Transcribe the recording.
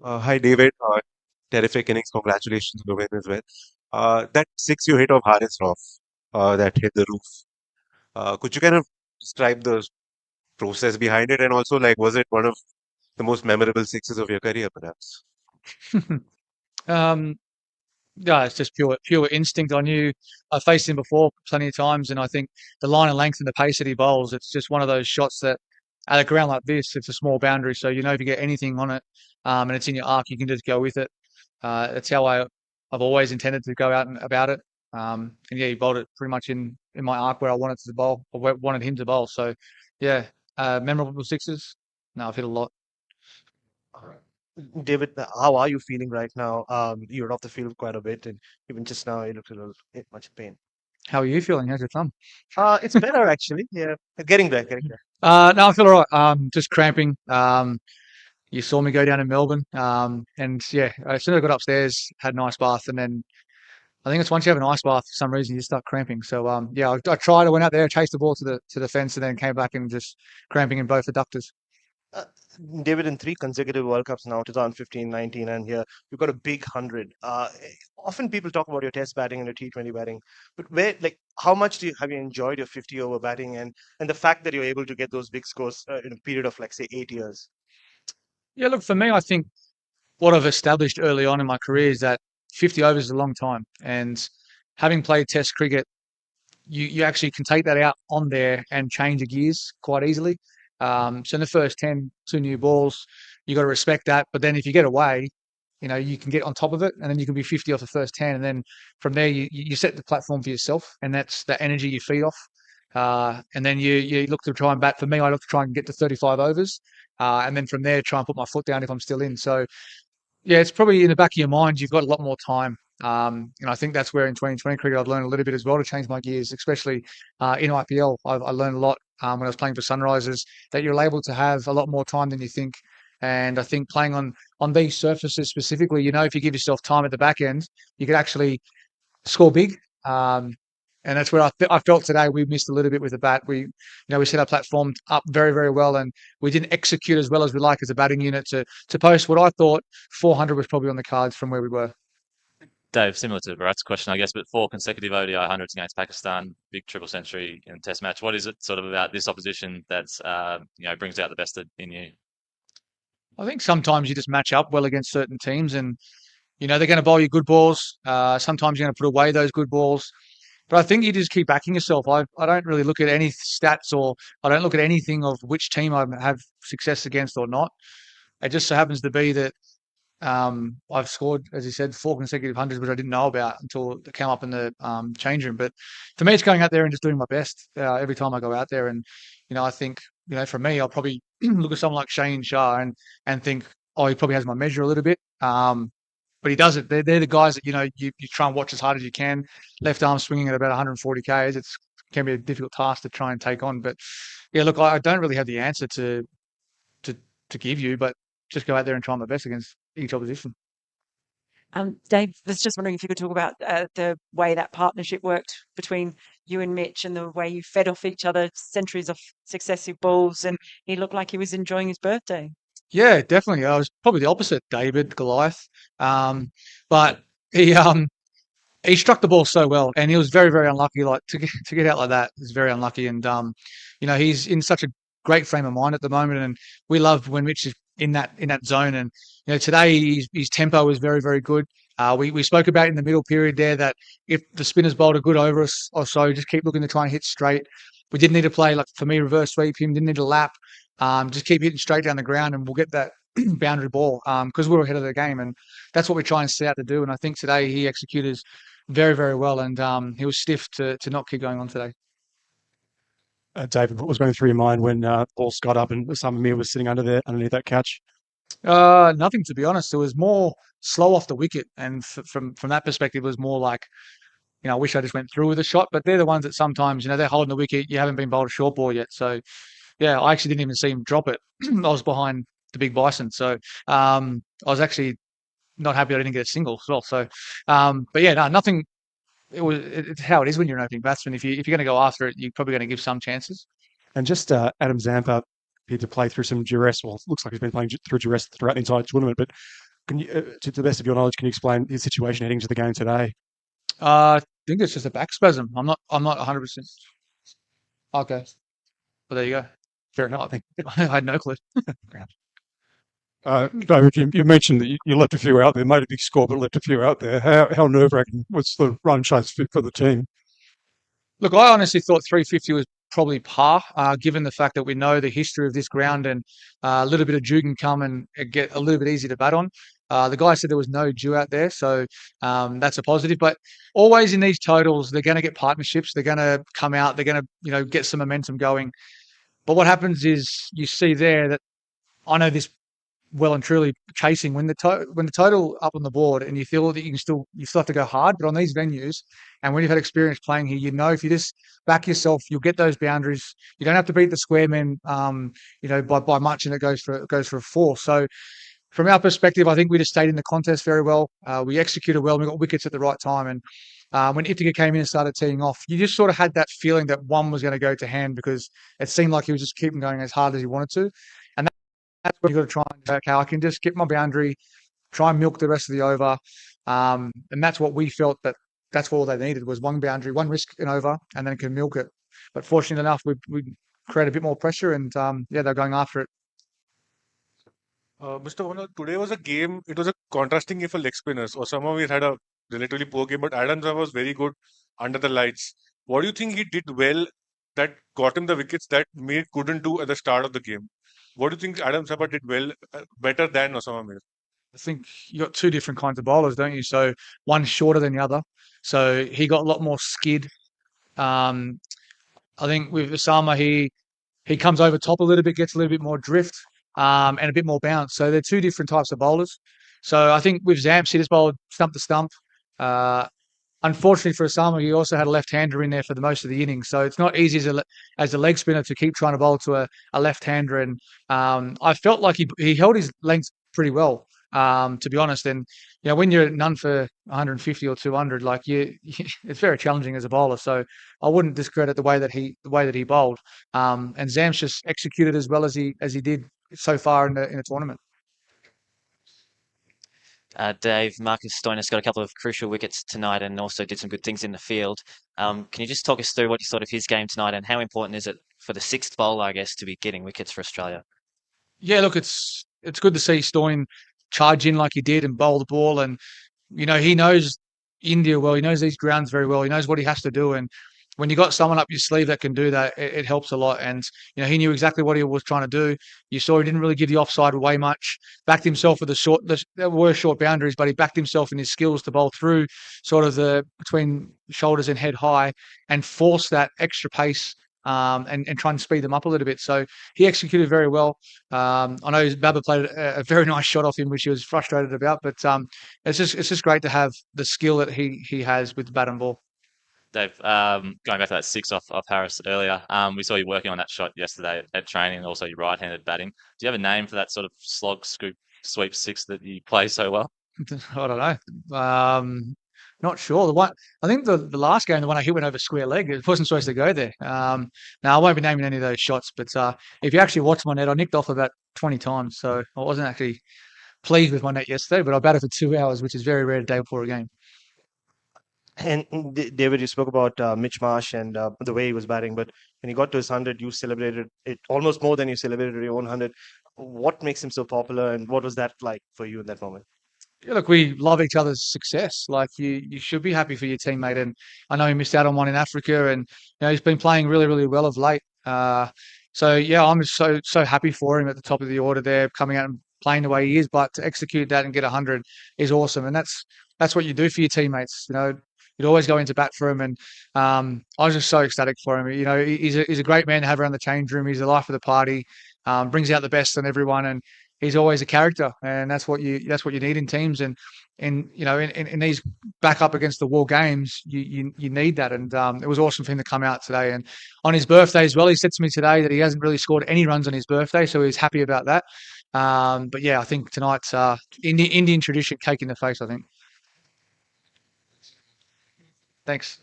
Hi, David. Terrific innings. Congratulations on the win as well. That six you hit of Haris Rauf, that hit the roof. Could you kind of describe the process behind it, and also like, was it one of the most memorable sixes of your career, perhaps? Um, yeah, it's just pure instinct. I knew I faced him before plenty of times, and I think the line and length and the pace that he bowls, it's just one of those shots that at a ground like this, it's a small boundary. So you know if you get anything on it, and it's in your arc, you can just go with it. That's how I've always intended to go out and about it. And yeah, he bowled it pretty much in my arc where I wanted to bowl, or where I wanted him to bowl. So yeah, memorable sixes. No, I've hit a lot. Alright. David, how are you feeling right now? You're off the field quite a bit, and even just now, you looked a little much pain. How are you feeling? How's your thumb? It's better actually. Yeah, getting there, getting there. No, I feel all right. Just cramping. You saw me go down to Melbourne. And yeah, as soon as I got upstairs, had an ice bath, and then I think it's once you have an ice bath, for some reason you start cramping. So yeah, I tried. I went out there, chased the ball to the fence, and then came back and just cramping in both adductors. Uh, David, in three consecutive World Cups now, 2015, 19, and here you've got a big 100. Often people talk about your Test batting and your T20 batting, but like, how much have you enjoyed your 50 over batting and the fact that you're able to get those big scores in a period of like say 8 years? Yeah, look, for me, I think what I've established early on in my career is that 50 overs is a long time, and having played Test cricket, you actually can take that out on there and change the gears quite easily. So in the first 10, two new balls, you got to respect that. But then if you get away, you can get on top of it, and then you can be 50 off the first 10. And then from there, you set the platform for yourself, and that's the energy you feed off. And then you look to try and bat. For me, I look to try and get to 35 overs. And then from there, try and put my foot down if I'm still in. So yeah, it's probably in the back of your mind. You've got a lot more time. And I think that's where in 2020 cricket I've learned a little bit as well to change my gears, especially in IPL. I learned a lot when I was playing for Sunrisers that you're able to have a lot more time than you think. And I think playing on these surfaces specifically, if you give yourself time at the back end, you could actually score big. And that's where I felt today we missed a little bit with the bat. We set our platform up very, very well, and we didn't execute as well as we like as a batting unit to post what I thought 400 was probably on the cards from where we were. Dave, similar to Bharat's question, I guess, but four consecutive ODI hundreds against Pakistan, big triple century in a Test match. What is it sort of about this opposition that's brings out the best in you? I think sometimes you just match up well against certain teams, and they're going to bowl you good balls. Sometimes you're going to put away those good balls. But I think you just keep backing yourself. I don't really look at any stats, or I don't look at anything of which team I have success against or not. It just so happens to be that I've scored, as you said, four consecutive hundreds, which I didn't know about until it came up in the change room. But for me, it's going out there and just doing my best every time I go out there. And I think for me, I'll probably look at someone like Shane Shah and think, oh, he probably has my measure a little bit. But he does it. They're the guys that you try and watch as hard as you can. Left arm swinging at about 140 k's. It can be a difficult task to try and take on. But yeah, look, I don't really have the answer to to give you, but just go out there and try my best against each opposition. Dave was just wondering if you could talk about the way that partnership worked between you and Mitch and the way you fed off each other centuries of successive balls, and he looked like he was enjoying his birthday. Yeah, definitely. I was probably the opposite, David Goliath. But he struck the ball so well, and he was very, very unlucky. Like to get out like that is very unlucky. And he's in such a great frame of mind at the moment, and we love when Mitch is in that zone. And today his tempo was very, very good. We spoke about in the middle period there that if the spinners bowled a good over us or so, just keep looking to try and hit straight. We didn't need to play, like for me, reverse sweep him. Didn't need to lap. Just keep hitting straight down the ground, and we'll get that boundary ball because we're ahead of the game, and that's what we try and set out to do. And I think today he executed very, very well, and he was stiff to not keep going on today. David, what was going through your mind when Paul got up and Sam Mir was sitting underneath that catch? Nothing, to be honest. It was more slow off the wicket, and from that perspective, it was more like, I wish I just went through with a shot. But they're the ones that sometimes, they're holding the wicket. You haven't been bowled a short ball yet, so yeah, I actually didn't even see him drop it. I was behind the big bison, so I was actually not happy I didn't get a single as well. So, but yeah, no, nothing. It's how it is when you're an opening batsman. If you're going to go after it, you're probably going to give some chances. And just Adam Zampa appeared to play through some duress. Well, it looks like he's been playing through duress throughout the entire tournament. But Can you, to the best of your knowledge, can you explain his situation heading to the game today? I think it's just a back spasm. I'm not 100%. Okay. Well, there you go. Fair enough. I had no clue. David, you mentioned that you left a few out there, made a big score, but left a few out there. How nerve-wracking was the run chase for the team? Look, I honestly thought 350 was probably par, given the fact that we know the history of this ground and a little bit of dew can come and it get a little bit easier to bat on. The guy said there was no dew out there, so that's a positive. But always in these totals, they're going to get partnerships. They're going to come out. They're going to, get some momentum going. But what happens is you see there that I know this well and truly chasing when the total up on the board and you feel that you still have to go hard, but on these venues and when you've had experience playing here, if you just back yourself, you'll get those boundaries. You don't have to beat the square men, by much, and it goes for a 4. So from our perspective, I think we just stayed in the contest very well. We executed well. We got wickets at the right time, and when Ithaca came in and started teeing off, you just sort of had that feeling that one was going to go to hand because it seemed like he was just keeping going as hard as he wanted to. And that's what you got to try and do. Okay, I can just get my boundary, try and milk the rest of the over. And that's what we felt that's all they needed was one boundary, one risk and over, and then can milk it. But fortunately enough, we created a bit more pressure and they're going after it. Mr. Warner, today was a game, it was a contrasting game for leg spinners. Osama Mir had a relatively poor game, but Adams was very good under the lights. What do you think he did well that got him the wickets that Mir couldn't do at the start of the game? What do you think Adam Sabha did well, better than Osama Mir? I think you got two different kinds of bowlers, don't you? So one's shorter than the other. So he got a lot more skid. I think with Osama, he comes over top a little bit, gets a little bit more drift, and a bit more bounce. So they're two different types of bowlers. So I think with Zamps, he just bowled stump to stump. Unfortunately for Osama, he also had a left-hander in there for the most of the innings. So it's not easy as a leg spinner to keep trying to bowl to a left-hander. And I felt like he held his length pretty well, to be honest. And when you're none for 150 or 200, it's very challenging as a bowler. So I wouldn't discredit the way that he bowled. And Zamps just executed as well as he did so far in the tournament. Dave, Marcus Stoinis got a couple of crucial wickets tonight and also did some good things in the field. Can you just talk us through what you thought of his game tonight and how important is it for the sixth bowler, I guess, to be getting wickets for Australia? Yeah, look, it's good to see Stoin charge in like he did and bowl the ball. And, he knows India well. He knows these grounds very well. He knows what he has to do. And when you got someone up your sleeve that can do that, it helps a lot. And, he knew exactly what he was trying to do. You saw he didn't really give the offside away much, backed himself with there were short boundaries, but he backed himself in his skills to bowl through sort of between shoulders and head high and force that extra pace and try and speed them up a little bit. So he executed very well. I know Baba played a very nice shot off him, which he was frustrated about, but it's just great to have the skill that he has with the bat and ball. Dave, going back to that 6 off Harris earlier, we saw you working on that shot yesterday at training and also your right-handed batting. Do you have a name for that sort of slog, scoop, sweep 6 that you play so well? I don't know. Not sure. I think the last game, the one I hit went over square leg. It wasn't supposed to go there. Now, I won't be naming any of those shots, but if you actually watch my net, I nicked off about 20 times. So I wasn't actually pleased with my net yesterday, but I batted for 2 hours, which is very rare a day before a game. And David, you spoke about Mitch Marsh and the way he was batting, but when he got to his 100, you celebrated it almost more than you celebrated your own 100. What makes him so popular, and what was that like for you in that moment? Yeah, look, we love each other's success. Like you should be happy for your teammate. And I know he missed out on one in Africa, and he's been playing really, really well of late. So yeah, I'm so happy for him at the top of the order there, coming out and playing the way he is. But to execute that and get 100 is awesome, and that's what you do for your teammates. You'd always go into bat for him, and I was just so ecstatic for him. He's a great man to have around the change room. He's the life of the party, brings out the best in everyone, and he's always a character, and that's what you need in teams. And in these back up against the war games, you need that. And it was awesome for him to come out today. And on his birthday as well, he said to me today that he hasn't really scored any runs on his birthday, so he's happy about that. But yeah, I think tonight's Indian tradition, cake in the face, I think. Thanks.